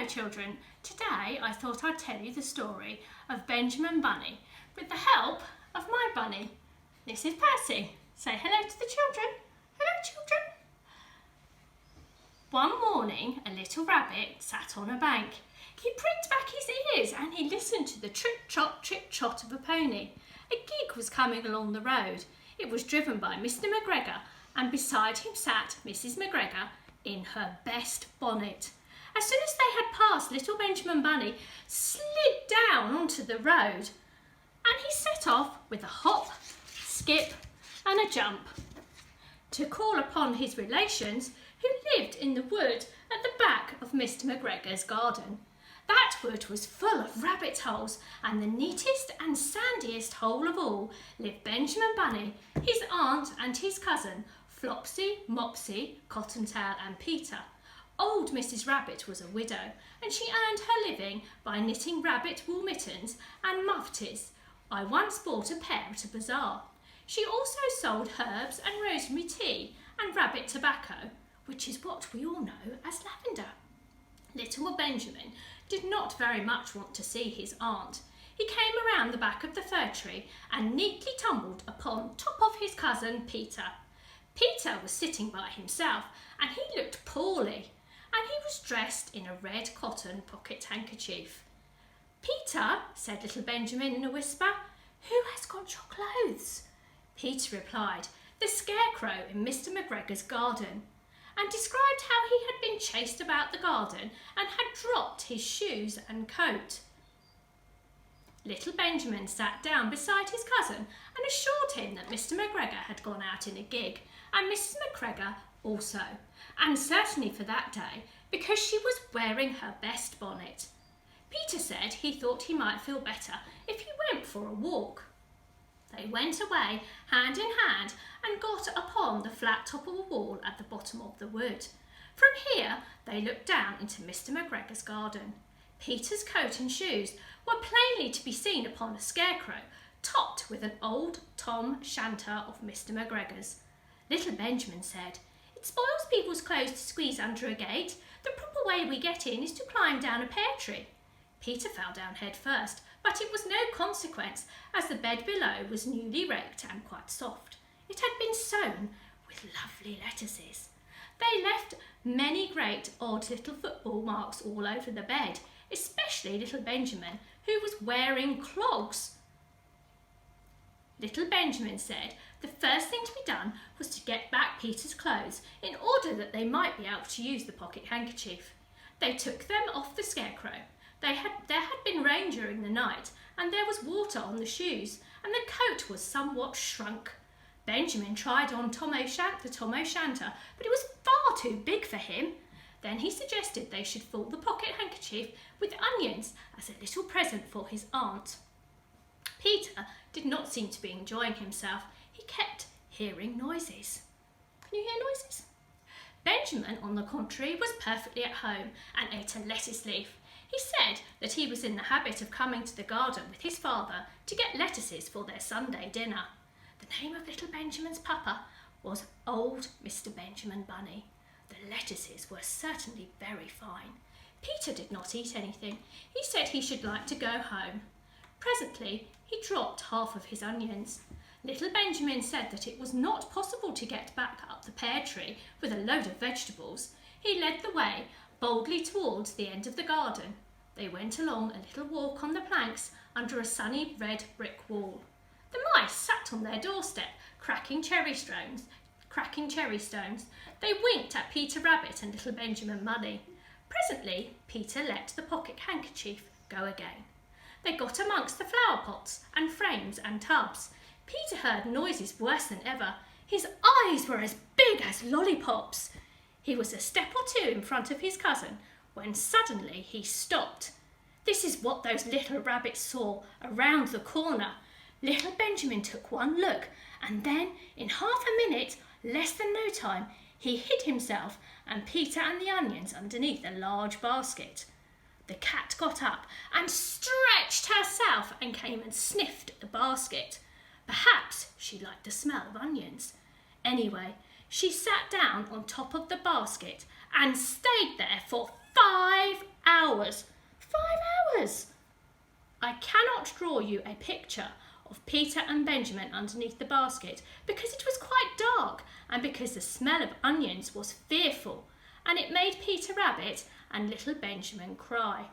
Hello children, today I thought I'd tell you the story of Benjamin Bunny with the help of my bunny. This is Percy. Say hello to the children. Hello children. One morning a little rabbit sat on a bank. He pricked back his ears and he listened to the trip-trot of a pony. A gig was coming along the road. It was driven by Mr McGregor and beside him sat Mrs McGregor in her best bonnet. As soon as they had passed, little Benjamin Bunny slid down onto the road and he set off with a hop, skip and a jump to call upon his relations who lived in the wood at the back of Mr McGregor's garden. That wood was full of rabbit holes, and the neatest and sandiest hole of all lived Benjamin Bunny, his aunt and his cousin, Flopsy, Mopsy, Cottontail and Peter. Old Mrs Rabbit was a widow, and she earned her living by knitting rabbit wool mittens and muftis. I once bought a pair at a bazaar. She also sold herbs and rosemary tea and rabbit tobacco, which is what we all know as lavender. Little Benjamin did not very much want to see his aunt. He came around the back of the fir tree and neatly tumbled upon top of his cousin Peter. Peter was sitting by himself and he looked poorly, and he was dressed in a red cotton pocket handkerchief. "Peter," said little Benjamin in a whisper, "who has got your clothes?" Peter replied, "The scarecrow in Mr McGregor's garden," and described how he had been chased about the garden and had dropped his shoes and coat. Little Benjamin sat down beside his cousin and assured him that Mr McGregor had gone out in a gig, and Mrs McGregor also, and certainly for that day, because she was wearing her best bonnet. Peter said he thought he might feel better if he went for a walk. They went away hand in hand and got upon the flat top of a wall at the bottom of the wood. From here they looked down into Mr McGregor's garden. Peter's coat and shoes were plainly to be seen upon a scarecrow, topped with an old Tom Shanter of Mr McGregor's. Little Benjamin said, "It spoils people's clothes to squeeze under a gate. The proper way we get in is to climb down a pear tree." Peter fell down head first, but it was no consequence, as the bed below was newly raked and quite soft. It had been sown with lovely lettuces. They left many great odd little football marks all over the bed, especially little Benjamin, who was wearing clogs. Little Benjamin said the first thing to be done was to get back Peter's clothes in order that they might be able to use the pocket handkerchief. They took them off the scarecrow. There had been rain during the night, and there was water on the shoes, and the coat was somewhat shrunk. Benjamin tried on the Tom O'Shanter, but it was far too big for him. Then he suggested they should fill the pocket handkerchief with onions as a little present for his aunt. Peter did not seem to be enjoying himself. He kept hearing noises. Can you hear noises? Benjamin, on the contrary, was perfectly at home and ate a lettuce leaf. He said that he was in the habit of coming to the garden with his father to get lettuces for their Sunday dinner. The name of little Benjamin's papa was old Mr Benjamin Bunny. The lettuces were certainly very fine. Peter did not eat anything. He said he should like to go home. Presently he dropped half of his onions. Little Benjamin said that it was not possible to get back up the pear tree with a load of vegetables. He led the way boldly towards the end of the garden. They went along a little walk on the planks under a sunny red brick wall. The mice sat on their doorstep, cracking cherry stones. They winked at Peter Rabbit and little Benjamin Bunny. Presently Peter let the pocket handkerchief go again. They got amongst the flower pots and frames and tubs. Peter heard noises worse than ever. His eyes were as big as lollipops. He was a step or two in front of his cousin when suddenly he stopped. This is what those little rabbits saw around the corner. Little Benjamin took one look, and then in half a minute, less than no time, he hid himself and Peter and the onions underneath a large basket. The cat got up and stretched herself and came and sniffed at the basket. Perhaps she liked the smell of onions. Anyway, she sat down on top of the basket and stayed there for 5 hours. 5 hours! I cannot draw you a picture of Peter and Benjamin underneath the basket because it was quite dark and because the smell of onions was fearful, and it made Peter Rabbit and little Benjamin cry.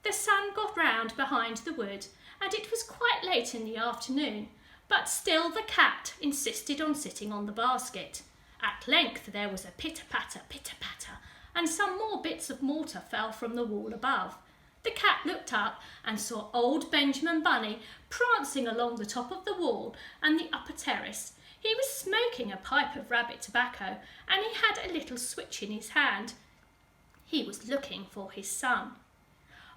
The sun got round behind the wood, and it was quite late in the afternoon, but still the cat insisted on sitting on the basket. At length there was a pitter-patter, pitter-patter, and some more bits of mortar fell from the wall above. The cat looked up and saw old Benjamin Bunny prancing along the top of the wall and the upper terrace. He was smoking a pipe of rabbit tobacco, and he had a little switch in his hand. He was looking for his son.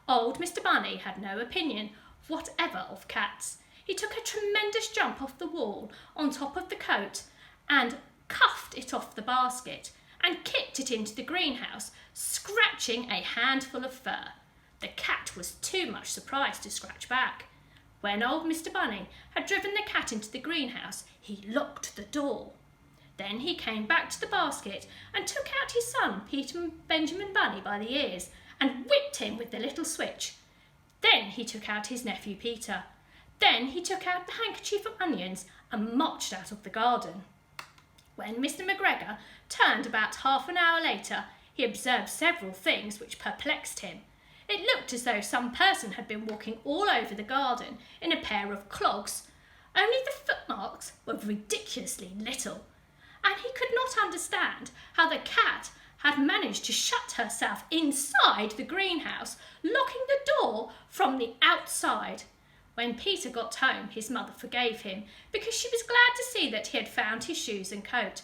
Old Mr. Bunny had no opinion whatever of cats. He took a tremendous jump off the wall on top of the coat and cuffed it off the basket and kicked it into the greenhouse, scratching a handful of fur. The cat was too much surprised to scratch back. When old Mr. Bunny had driven the cat into the greenhouse, he locked the door. Then he came back to the basket and took out his son, Benjamin Bunny, by the ears and whipped him with the little switch. Then he took out his nephew Peter. Then he took out the handkerchief of onions and marched out of the garden. When Mr. McGregor turned about half an hour later, he observed several things which perplexed him. It looked as though some person had been walking all over the garden in a pair of clogs, only the footmarks were ridiculously little, and he could not understand how the cat had managed to shut herself inside the greenhouse, locking the door from the outside. When Peter got home, his mother forgave him, because she was glad to see that he had found his shoes and coat.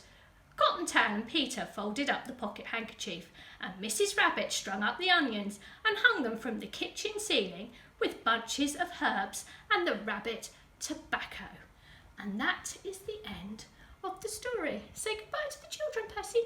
Cottontail and Peter folded up the pocket handkerchief, and Mrs. Rabbit strung up the onions and hung them from the kitchen ceiling with bunches of herbs and the rabbit tobacco. And that is the end of the story. Say goodbye to the children, Percy.